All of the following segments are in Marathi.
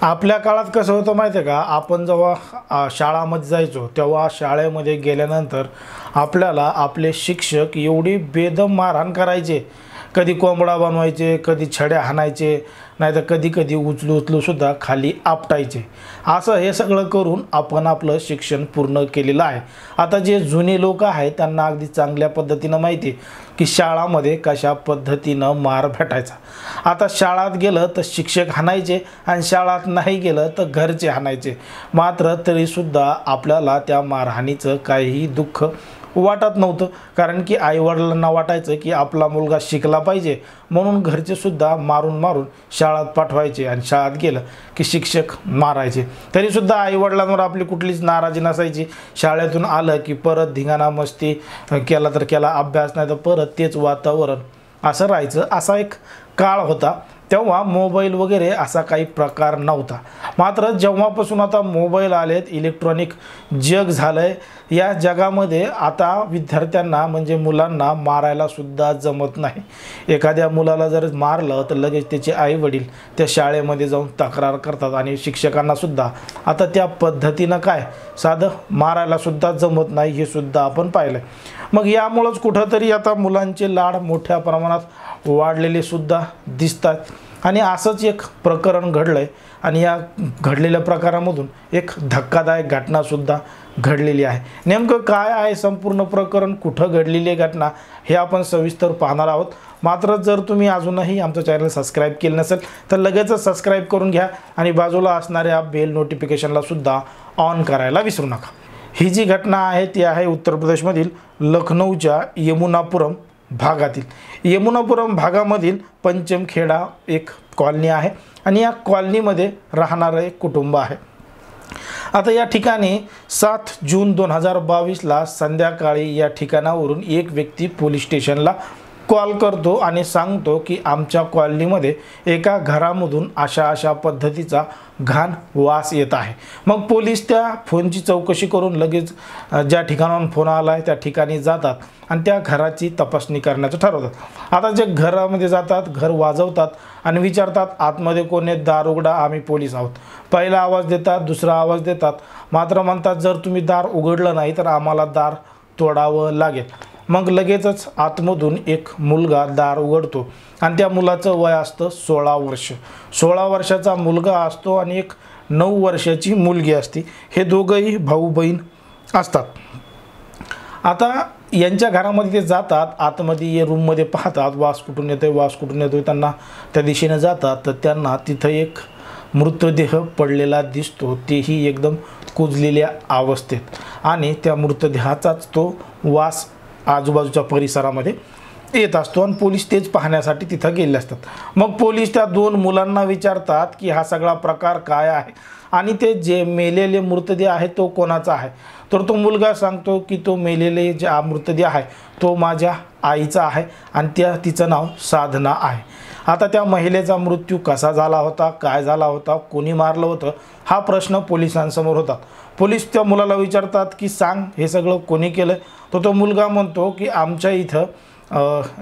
आपल्या काळात कसं होतं माहिती आहे का, आपण जेव्हा शाळामध्ये जायचो तेव्हा शाळेमध्ये गेल्यानंतर आपल्याला आपले शिक्षक एवढी बेदम मारहाण करायचे, कधी कोंबडा बनवायचे, कधी छड्या हाणायचे, नाहीतर कधी कधी उचलू सुद्धा खाली आपटायचे। असं हे सगळं करून आपण आपलं शिक्षण पूर्ण केलेलं आहे। आता जे जुने लोक आहेत त्यांना अगदी चांगल्या पद्धतीनं माहिती आहे की शाळामध्ये कशा पद्धतीनं मार भेटायचा। आता शाळेत गेलं तर शिक्षक हाणायचे आणि शाळेत नाही गेलं तर घरचे हाणायचे, मात्र तरीसुद्धा आपल्याला त्या मारहाणीचं काहीही दुःख वाटत नव्हतं, कारण की आईवडिलांना वाटायचं की आपला मुलगा शिकला पाहिजे म्हणून घरचे सुद्धा मारून मारून शाळेत पाठवायचे आणि शाळेत गेलं की शिक्षक मारायचे। तरीसुद्धा आईवडिलांवर आपली कुठलीच नाराजी नसायची। शाळेतून आलं की परत धिंगाणा मस्ती केला तर केला, अभ्यास नाही तर परत तेच वातावरण असं राहायचं। असा एक काळ होता। तेव्हा मोबाईल वगैरे असा काही प्रकार नव्हता, मात्र जेव्हापासून आता मोबाईल आलेत, इलेक्ट्रॉनिक जग झालंय, या जगामध्ये आता विद्यार्थ्यांना म्हणजे मुलांना मारायला सुद्धा जमत नाही। एखाद्या मुलाला जर मारलं तर लगेच त्याचे आई वडील त्या शाळेमध्ये जाऊन तक्रार करतात आणि शिक्षकांना सुद्धा आता त्या पद्धतीनं काय साधं मारायला सुद्धा जमत नाही, हे सुद्धा आपण पाहिलंय। मग यामुळेच कुठंतरी आता मुलांचे लाड मोठ्या प्रमाणात वाढलेले सुद्धा दिसतात आणि असंच एक प्रकरण घडलंय आणि या घडलेल्या प्रकारामधून एक धक्कादायक घटना सुद्धा घडलेली आहे। नेमकं काय आहे संपूर्ण प्रकरण, कुठं घडलेली आहे घटना, हे आपण सविस्तर पाहणार आहोत। मात्र जर तुम्ही अजूनही आमचं चॅनल सबस्क्राईब केलं नसेल तर लगेचच सबस्क्राईब करून घ्या आणि बाजूला असणाऱ्या बेल नोटिफिकेशनला सुद्धा ऑन करायला विसरू नका। ही जी घटना आहे ती आहे उत्तर प्रदेशमधील लखनौच्या यमुनापुरम भागातील। यमुनापुरम भागामधील पंचमखेडा एक कॉलनी आहे आणि या कॉलनीमध्ये राहणारं एक कुटुंब आहे। आता या ठिकाणी 7 जून 2022ला संध्याकाळी या ठिकाणावरून एक व्यक्ती पोलीस स्टेशनला कॉल करतो आणि सांगतो की आमच्या कॉलनीमध्ये एका घरामधून अशा पद्धतीचा घाण वास येत आहे। मग पोलीस त्या फोनची चौकशी करून लगेच ज्या ठिकाणाहून फोन आला आहे त्या ठिकाणी जातात आणि त्या घराची तपासणी करण्याचं ठरवतात। आता जे घरामध्ये जातात, घर वाजवतात आणि विचारतात आतमध्ये कोण आहे, दार उघडा, आम्ही पोलीस आहोत। पहिला आवाज देतात, दुसरा आवाज देतात, मात्र म्हणतात जर तुम्ही दार उघडलं नाही तर आम्हाला दार तोडावं लागेल। मग लगेचच आतमधून एक मुलगा दार उघडतो आणि त्या मुलाचं वय असतं 16 वर्ष। 16 वर्षाचा मुलगा असतो आणि एक 9 वर्षाची मुलगी असते। हे दोघंही भाऊ बहीण असतात। आता यांच्या घरामध्ये ते जातात, आतमध्ये रूममध्ये पाहतात वास कुठून येतोय, वास कुठून येतोय, त्यांना त्या दिशेने जातात तर त्यांना तिथं एक मृतदेह पडलेला दिसतो, तेही एकदम कुजलेल्या अवस्थेत, आणि त्या मृतदेहाचाच तो वास आजूबाजूच्या परिसरामध्ये येत असतो आणि पोलीस तेच पाहण्यासाठी तिथं गेले असतात। मग पोलीस त्या 2 मुलांना विचारतात की हा सगळा प्रकार काय आहे आणि ते जे मेलेले मृतदेह आहे तो कोणाचा आहे। तर तो मुलगा सांगतो की तो मेलेले जे मृतदेह आहे तो माझ्या आईचा आहे आणि तिचं नाव साधना आहे। आता त्या महिलेचा मृत्यू कसा झाला होता, काय झाला होता, कोणी मारलं होतं, हा प्रश्न पोलिसांसमोर होता। पोलीस त्या मुलाला विचारतात की सांग हे सगळं कोणी केलं। तो मुलगा म्हणतो की आमच्या इथं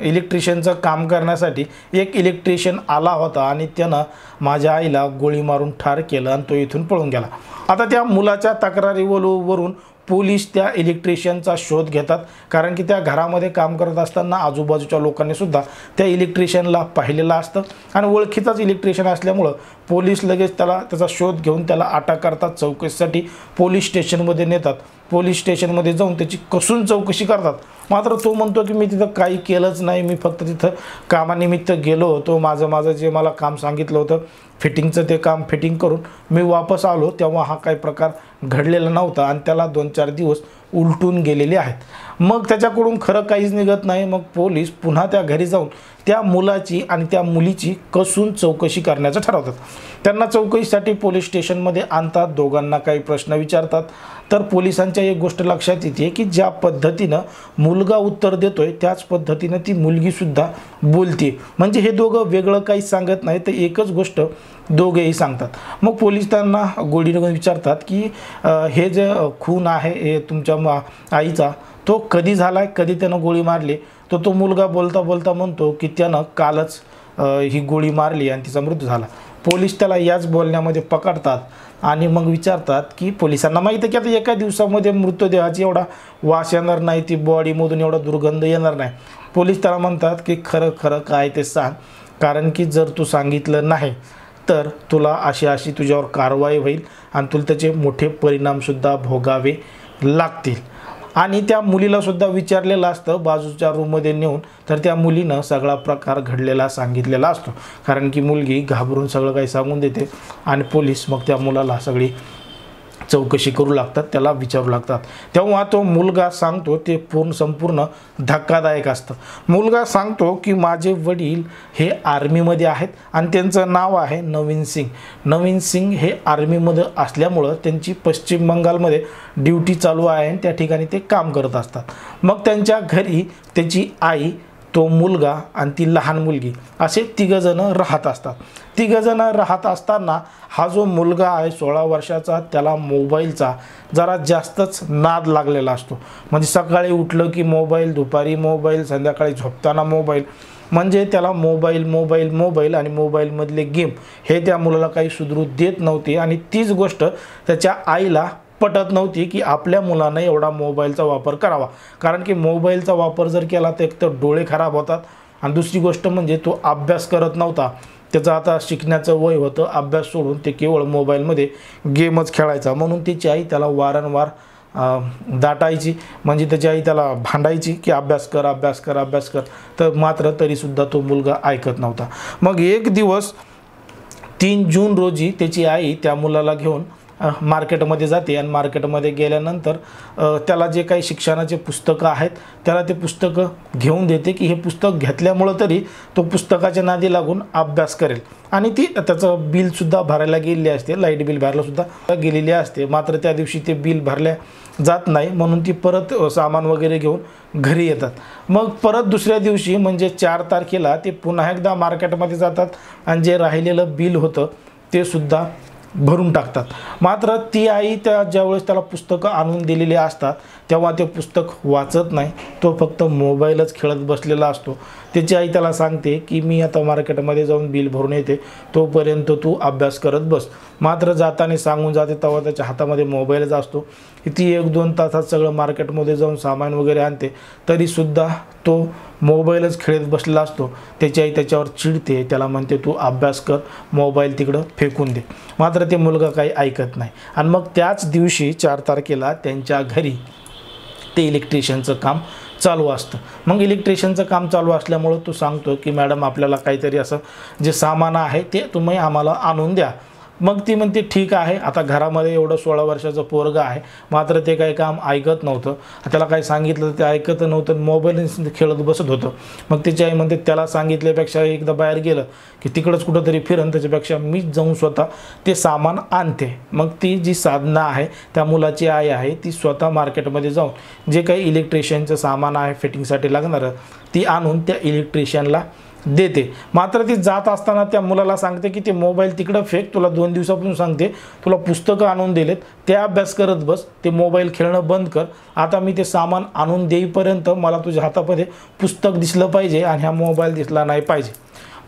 इलेक्ट्रिशियनचं काम करण्यासाठी एक इलेक्ट्रिशियन आला होता आणि त्यानं माझ्या आईला गोळी मारून ठार केलं आणि तो इथून पळून गेला। आता त्या मुलाच्या तक्रारीवरून पोलीस त्या इलेक्ट्रिशियनचा शोध घेतात, कारण की त्या घरामध्ये काम करत असताना आजूबाजूच्या लोकांनी सुद्धा त्या इलेक्ट्रिशियनला पाहिलेलं असतं आणि ओळखीचाच इलेक्ट्रिशियन असल्यामुळं पोलीस लगेच त्याचा शोध घेऊन त्याला अटक करतात। चौकशीसाठी पोलीस स्टेशनमध्ये नेतात। पोलीस स्टेशनमध्ये जाऊन त्याची कसून चौकशी करतात, मात्र तो म्हणतो की मी तिथं काही केलंच नाही, मी फक्त तिथं कामानिमित्त गेलो होतो, माझं जे मला काम सांगितलं होतं फिटिंगचं ते काम फिटिंग करून मी वापस आलो तेव्हा हा काही प्रकार घडलेला नव्हता आणि त्याला 2-4 दिवस उलटून गेलेले आहेत। मग त्याच्याकडून खरं काहीच निघत नाही। मग पोलीस पुन्हा त्या घरी जाऊन त्या मुलाची आणि त्या मुलीची कसून चौकशी करण्याचं ठरवतात। त्यांना चौकशीसाठी पोलीस स्टेशनमध्ये आणतात, दोघांना काही प्रश्न विचारतात तर पोलिसांच्या एक गोष्ट लक्षात येते की ज्या पद्धतीनं मुलगा उत्तर देतोय त्याच पद्धतीनं ती मुलगीसुद्धा बोलते, म्हणजे हे दोघं वेगळं काही सांगत नाही तर एकच गोष्ट दोघेही सांगतात। मग पोलीस त्यांना गोडीने विचारतात की हे जे खून आहे हे तुमच्या आईचा तो कधी झाला आहे, कधी त्यानं गोळी मारली। तर तो मुलगा बोलता बोलता म्हणतो की त्यानं कालच ही गोळी मारली आणि तिचा मृत्यू झाला. पोलीस त्याला याच बोलण्यामध्ये पकडतात आणि मग विचारतात की पोलिसांना माहिती आहे की आता एका दिवसामध्ये मृतदेहाची एवढा वास येणार नाही, ती बॉडीमधून एवढा दुर्गंध येणार नाही. पोलीस त्याला म्हणतात की खरं खरं काय ते सांग, कारण की जर तू सांगितलं नाही तर तुला अशी अशी तुझ्यावर कारवाई होईल आणि तुला त्याचे मोठे परिणामसुद्धा भोगावे लागतील. आणि त्या मुलीलासुद्धा विचारलेलं असतं बाजूच्या रूममध्ये नेऊन, तर त्या मुलीनं सगळा प्रकार घडलेला सांगितलेला असतो. कारण की मुलगी घाबरून सगळं काही सांगून देते आणि पोलीस मग त्या मुलाला सगळी चौकशी करू लागतात, त्याला विचारू लागतात. तेव्हा तो मुलगा सांगतो ते संपूर्ण धक्कादायक असतं. मुलगा सांगतो की माझे वडील हे आर्मीमध्ये आहेत आणि त्यांचं नाव आहे नवीन सिंग. नवीन सिंग हे आर्मीमध्ये असल्यामुळं त्यांची पश्चिम बंगालमध्ये ड्युटी चालू आहे आणि त्या ठिकाणी ते काम करत असतात. मग त्यांच्या घरी त्याची आई, तो मुलगा आणि ती लहान मुलगी असे तिघंजणं राहत असतात. तिघंजणं राहत असताना हा जो मुलगा आहे 16 वर्षाचा, त्याला मोबाईलचा जरा जास्तच नाद लागलेला असतो. म्हणजे सकाळी उठलं की मोबाईल, दुपारी मोबाईल, संध्याकाळी झोपताना मोबाईल, म्हणजे त्याला मोबाईल मोबाईल मोबाईल आणि मोबाईलमधले गेम हे त्या मुलाला काही सुधरू देत नव्हते. आणि तीच गोष्ट त्याच्या आईला पटत नव्हती की आपल्या मुलानं एवढा मोबाईलचा वापर करावा. कारण की मोबाईलचा वापर जर केला तर एक तर डोळे खराब होतात आणि दुसरी गोष्ट म्हणजे तो अभ्यास करत नव्हता. त्याचं आता शिकण्याचं वय होतं, अभ्यास सोडून ते केवळ मोबाईलमध्ये गेमच खेळायचा. म्हणून त्याची आई त्याला वारंवार दाटायची, म्हणजे त्याची आई त्याला भांडायची की अभ्यास कर अभ्यास कर अभ्यास कर. तर मात्र तरीसुद्धा तो मुलगा ऐकत नव्हता. मग एक दिवस 3 जून रोजी त्याची आई त्या मुलाला घेऊन मार्केटमध्ये जाते आणि मार्केटमध्ये गेल्यानंतर त्याला जे काही शिक्षणाचे पुस्तकं आहेत त्याला ते पुस्तकं घेऊन देते की हे पुस्तक घेतल्यामुळं तरी तो पुस्तकाच्या नादी लागून अभ्यास करेल. आणि ती त्याचं बिलसुद्धा भरायला गेलेली असते, लाईट बिल भरायलासुद्धा गेलेली असते. मात्र त्या दिवशी ते बिल भरल्या जात नाही, म्हणून ती परत सामान वगैरे घेऊन घरी येतात. मग परत दुसऱ्या दिवशी म्हणजे 4 तारखेला ते पुन्हा एकदा मार्केटमध्ये जातात आणि जे राहिलेलं बिल होतं ते सुद्धा भरून टाकतात. मात्र ती आई ज्यावेळेस त्याला पुस्तकं आणून दिलेली असतात तेव्हा ते पुस्तक वाचत नाही, तो फक्त मोबाईलच खेळत बसलेला असतो. त्याची आई त्याला सांगते की मी आता मार्केटमध्ये जाऊन बिल भरून येते, तोपर्यंत तू अभ्यास करत बस. मात्र जाताना सांगून जाते तेव्हा त्याच्या हातामध्ये मोबाईलच असतो. ती 1-2 तासात सगळं मार्केटमध्ये जाऊन सामान वगैरे आणते, तरीसुद्धा तो मोबाईलच खेळत बसलेला असतो. त्याची आई त्याच्यावर चिडते, त्याला म्हणते तू अभ्यास कर, मोबाईल तिकडं फेकून दे. मात्र ते मुलगा काही ऐकत नाही. आणि मग त्याच दिवशी 4 तारखेला त्यांच्या घरी ते इलेक्ट्रिशियनचं काम चालू असतं. मग इलेक्ट्रिशियनचं काम चालू असल्यामुळं तो सांगतो की मॅडम आपल्याला काहीतरी असं जे सामान आहे ते तुम्ही आम्हाला आणून द्या. मग ती म्हणते ठीक आहे. आता घरामध्ये एवढं 16 वर्षाचं पोरगं आहे, मात्र ते काही काम ऐकत नव्हतं. त्याला काही सांगितलं ते ऐकत नव्हतं, मोबाईल खेळत बसत होतं. मग त्याची आई म्हणते त्याला सांगितल्यापेक्षा एकदा बाहेर गेलं की तिकडंच कुठंतरी फिरन, त्याच्यापेक्षा मीच जाऊन स्वतः ते सामान आणते. मग ती जी साधना आहे त्या मुलाची आई आहे ती स्वतः मार्केटमध्ये जाऊन जे काही इलेक्ट्रिशियनचं सामान आहे फिटिंगसाठी लागणारं ती आणून त्या इलेक्ट्रिशियनला देते. मात्र ती जात असताना त्या मुलाला सांगते की ते मोबाईल तिकडं फेक, तुला 2 दिवसापासून सांगते, तुला पुस्तकं आणून दिलेत ते अभ्यास करत बस, ते मोबाईल खेळणं बंद कर. आता मी ते सामान आणून देईपर्यंत मला तुझ्या हातामध्ये पुस्तक दिसलं पाहिजे आणि हा मोबाईल दिसला नाही पाहिजे.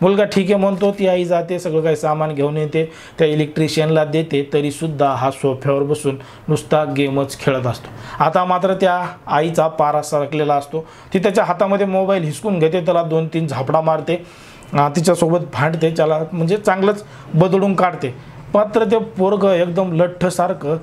मुलगा ठीक आहे म्हणतो. ती आई जाते, सगळं काही सामान घेऊन येते, त्या इलेक्ट्रिशियनला देते, तरीसुद्धा हा सोफ्यावर बसून नुसता गेमच खेळत असतो. आता मात्र त्या आईचा पारा सरकलेला असतो. ती त्याच्या हातामध्ये मोबाईल हिसकून घेते, त्याला 2-3 झापडा मारते, तिच्यासोबत भांडते, त्याला म्हणजे चांगलंच बदलून काढते. मात्र ते पोरगं एकदम लठ्ठसारखं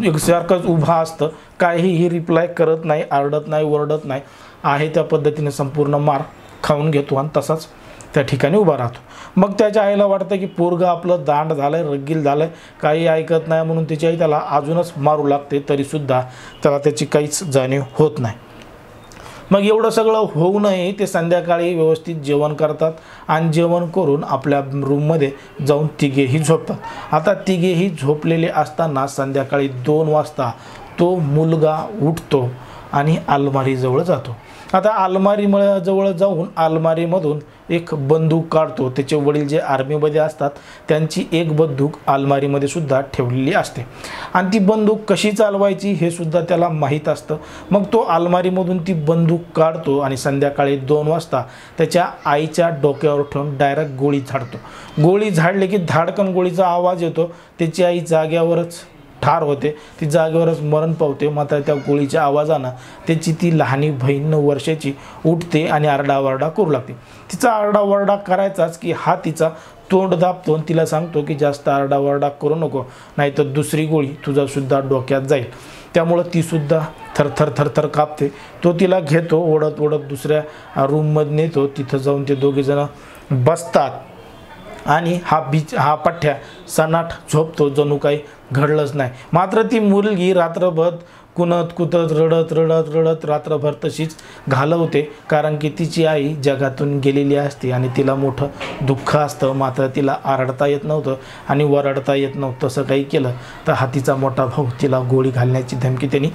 एकसारखंच उभा असतं, काहीही रिप्लाय करत नाही, आरडत नाही, ओरडत नाही, आहे त्या पद्धतीने संपूर्ण मार खाऊन घेतो आणि तसाच त्या ठिकाणी उभा राहतो. मग त्याच्या आईला वाटतं की पोरगं आपलं दांड झालं आहे, रगील झालं आहे, काही ऐकत नाही, म्हणून त्याची आई त्याला अजूनच मारू लागते, तरीसुद्धा त्याला त्याची काहीच जाणीव होत नाही. मग एवढं सगळं होऊनही ते संध्याकाळी व्यवस्थित जेवण करतात आणि जेवण करून आपल्या रूममध्ये जाऊन तिघेही झोपतात. आता तिघेही झोपलेले असताना संध्याकाळी 2 वाजता तो मुलगा उठतो आणि अलमारीजवळ जातो. आता जवळ जाऊन अलमारीमधून एक बंदूक काढतो. त्याचे वडील जे आर्मीमध्ये असतात त्यांची एक बंदूक अलमारीमध्ये सुद्धा ठेवलेली असते आणि ती बंदूक कशी चालवायची हे सुद्धा त्याला माहीत असतं. मग तो अलमारीमधून ती बंदूक काढतो आणि संध्याकाळी 2 वाजता त्याच्या आईच्या डोक्यावर ठेवून डायरेक्ट गोळी झाडतो. गोळी झाडली की धाडकन गोळीचा आवाज येतो. त्याची आई जाग्यावरच ठार होते. ती जागेवरच मरण पावते. मात्र त्या गोळीच्या आवाजानं त्याची ती लहानी बहीण 9 वर्षाची उठते आणि आरडाओरडा करू लागते. तिचा आरडाओरडा करायचाच की हा तिचा तोंड दाबतो आणि तिला सांगतो की जास्त आरडाओरडा करू नको, नाहीतर दुसरी गोळी तुझा सुद्धा डोक्यात जाईल. त्यामुळं ती सुद्धा थरथर थरथर कापते. तो तिला घेतो, ओढत ओढत दुसऱ्या रूममध्ये नेतो. तिथं जाऊन ते दोघेजण बसतात आणि हा पठ्ठ्या सनाट झोपतो, जणू काही घडलंच नाही. मात्र ती मुलगी रात्रभर कुणत कुतत रडत रात्रभर तशीच घालवते, कारण की तिची आई जगातून गेलेली असते आणि तिला मोठं दुःख असतं. मात्र तिला आरडता येत नव्हतं आणि वरडता येत नव्हतं. तसं काही केलं तर हातीचा मोठा भाऊ तिला गोळी घालण्याची धमकी त्यांनी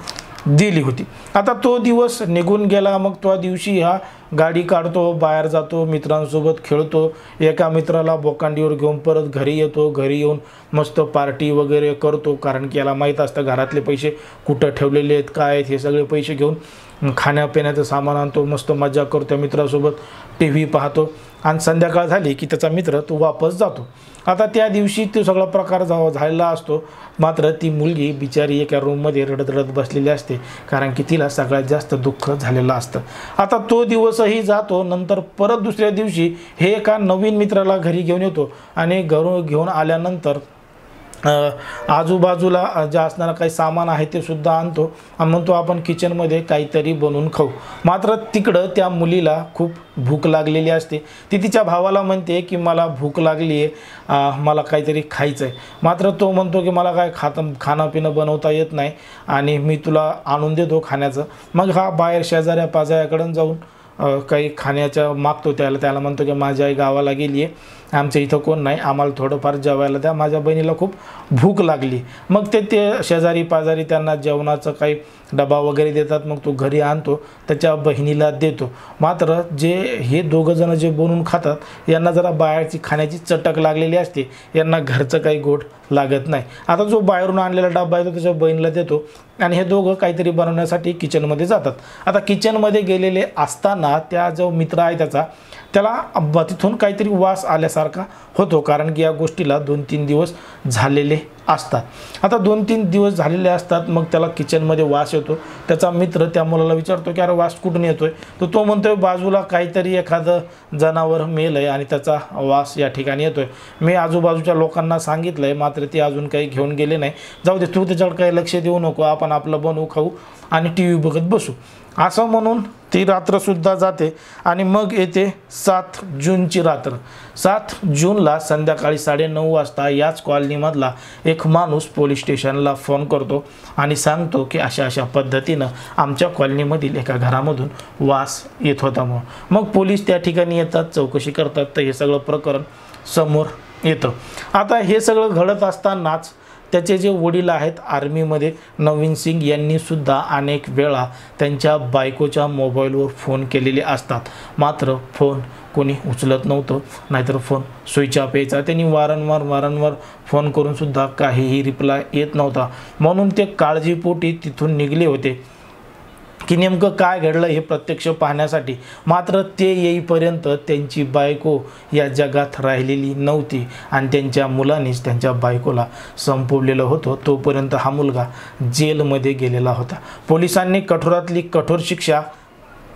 दिली होती. आता तो दिवस निघून गेला. मग त्या दिवशी हा गाडी काढतो, बाहेर जातो, मित्रांसोबत खेळतो. एका मित्राला बोकांडीवर घेऊन परत घरी येतो. घरी येऊन मस्त पार्टी वगैरे करतो, कारण की याला माहीत असतं घरातले पैसे कुठं ठेवलेले आहेत, काय आहेत. हे सगळे पैसे घेऊन खाण्यापिण्याचं सामान आणतो, मस्त मजा करतो, मित्रासोबत TV पाहतो आणि संध्याकाळ झाली की त्याचा मित्र तो वापस जातो. आता त्या दिवशी तो सगळा प्रकार झालेला असतो. मात्र ती मुलगी बिचारी एका रूममध्ये रडत बसलेली असते, कारण की तिला सगळ्यात जास्त दुःख झालेलं असतं. आता तो दिवसही जातो. नंतर परत दुसऱ्या दिवशी हे एका नवीन मित्राला घरी घेऊन येतो आणि घरून घेऊन आल्यानंतर आजूबाजूला जे असणारं काही सामान आहे ते सुद्धा आणतो आणि म्हणतो आपण किचनमध्ये काहीतरी बनवून खाऊ. मात्र तिकडं त्या मुलीला खूप भूक लागलेली असते. ती तिच्या भावाला म्हणते की मला भूक लागली आहे, मला काहीतरी खायचं आहे. मात्र तो म्हणतो की मला काय खाणं पिणं बनवता येत नाही आणि मी तुला आणून देतो खाण्याचं. मग हा बाहेर शेजाऱ्या पाजाऱ्याकडून जाऊन काही खाण्याचं मागतो. त्याला म्हणतो की माझी आई गावाला गेली आहे, आमच्या इथं कोण नाही, आम्हाला थोडंफार जेवायला द्या, माझ्या बहिणीला खूप भूक लागली. मग ते शेजारी पाजारी त्यांना जेवणाचं काही डबा वगैरे देतात. मग तो घरी आणतो, त्याच्या बहिणीला देतो. मात्र हे दोघं जण जे बनवून खातात यांना जरा बाहेरची खाण्याची चटक लागलेली असते, यांना घरचं काही गोड लागत नाही. आता जो बाहेरून आणलेला डबा आहे तो त्याच्या बहिणीला देतो आणि हे दोघं काहीतरी बनवण्यासाठी किचनमध्ये जातात. आता किचनमध्ये गेलेले असताना त्या जो मित्र आहे त्याला तिथून काहीतरी वास आल्यासारखा होतो, कारण की या गोष्टीला 2-3 दिवस झालेले असतात. आता 2-3 दिवस झालेले असतात. मग त्याला किचनमध्ये वास येतो. त्याचा मित्र त्या मुलाला विचारतो की अरे वास कुठून येतोय? तर तो म्हणतोय बाजूला काहीतरी एखादं जनावर मेलं आहे आणि त्याचा वास या ठिकाणी येतोय. मी आजूबाजूच्या लोकांना सांगितलं आहे, मात्र ते अजून काही घेऊन गेले नाही. जाऊ दे, तू त्याच्याकडे काही लक्ष देऊ नको, आपण आपलं बनवू खाऊ आणि TV बघत बसू. असं म्हणून ती रात्रसुद्धा जाते आणि मग येते 7 जूनची रात्र. 7 जूनला संध्याकाळी 9:30 वाजता याच कॉलनीमधला एक माणूस पोलीस स्टेशनला फोन करतो आणि सांगतो की अशा पद्धतीनं आमच्या कॉलनीमधील एका घरामधून वास येत होता. मग पोलीस त्या ठिकाणी येतात, चौकशी करतात, तर हे सगळं प्रकरण समोर येतं. आता हे सगळं घडत असतानाच त्याचे जे वडील आहेत आर्मीमध्ये, नवीन सिंग यांनी सुद्धा अनेक वेळा त्यांच्या बायकोच्या मोबाईलवर फोन केलेले असतात. मात्र फोन कोणी उचलत नव्हतं, नाहीतर फोन स्विच ऑफ यायचा. त्यांनी वारंवार फोन करून सुद्धा काहीही रिप्लाय येत नव्हता. म्हणून ते काळजीपोटी तिथून निघले होते की नेमकं काय घडलं हे प्रत्यक्ष पाहण्यासाठी. मात्र ते येईपर्यंत त्यांची बायको या जगात राहिलेली नव्हती आणि त्यांच्या मुलांनीच त्यांच्या बायकोला संपवलेलं होतं. तोपर्यंत हा मुलगा जेलमध्ये गेलेला होता. पोलिसांनी कठोरातली कठोर शिक्षा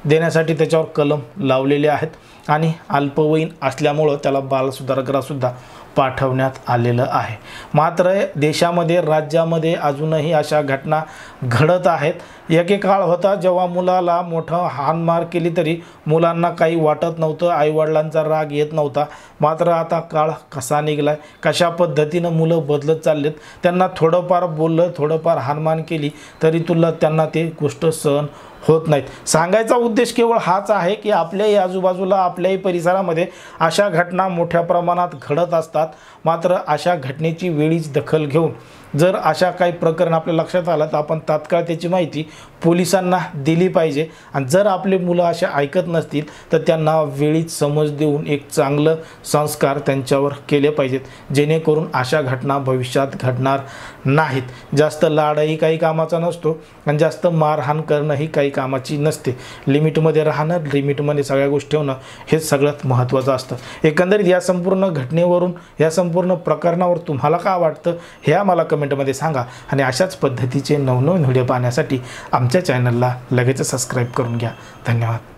देण्यासाठी त्याच्यावर कलम लावलेले आहेत आणि अल्पवयीन असल्यामुळं त्याला बालसुधारगृहातसुद्धा पाठवण्यात आलेलं आहे. मात्र देशामध्ये, राज्यामध्ये अजूनही अशा घटना घडत आहेत. एक काळ होता जेव्हा मुलाला मोठं हाणमार केली तरी मुलांना काही वाटत नव्हतं, आईवडिलांचा राग येत नव्हता. मात्र आता काळ कसा निघालाय, कशा पद्धतीनं मुलं बदलत चाललेत. त्यांना थोडंफार बोललं, थोडंफार हाणमार केली तरी त्यांना ते गोष्ट सहन होत नाहीत. सांगायचा उद्देश केवळ हाच आहे की आपल्याही आजूबाजूला, आपल्याही परिसरामध्ये अशा घटना मोठ्या प्रमाणात घडत असतात. मात्र अशा घटनेची वेळीच दखल घेऊन जर अशा काही प्रकरण आपल्या लक्षात आलं तर आपण तात्काळ त्याची माहिती पोलिसांना दिली पाहिजे आणि जर आपले मुलं अशा ऐकत नसतील तर त्यांना वेळीच समज देऊन एक चांगलं संस्कार त्यांच्यावर केले पाहिजेत जेणेकरून अशा घटना भविष्यात घडणार नाहीत। जास्त लाडही काही कामाचा नसतो आणि जास्त मारहाण करणंही काही कामाची नसते। लिमिटमध्ये राहणं, लिमिटमध्ये सगळ्या गोष्टी ठेवणं हे सगळ्यात महत्त्वाचं असतं। एकंदरीत या संपूर्ण घटनेवरून, या संपूर्ण प्रकरणावर तुम्हाला काय वाटतं हे आम्हाला कमेंटमध्ये सांगा आणि अशाच पद्धतीचे नवनवीन व्हिडिओ पाहण्यासाठी आमच्या चॅनलला लगेच सबस्क्राईब करून घ्या। धन्यवाद।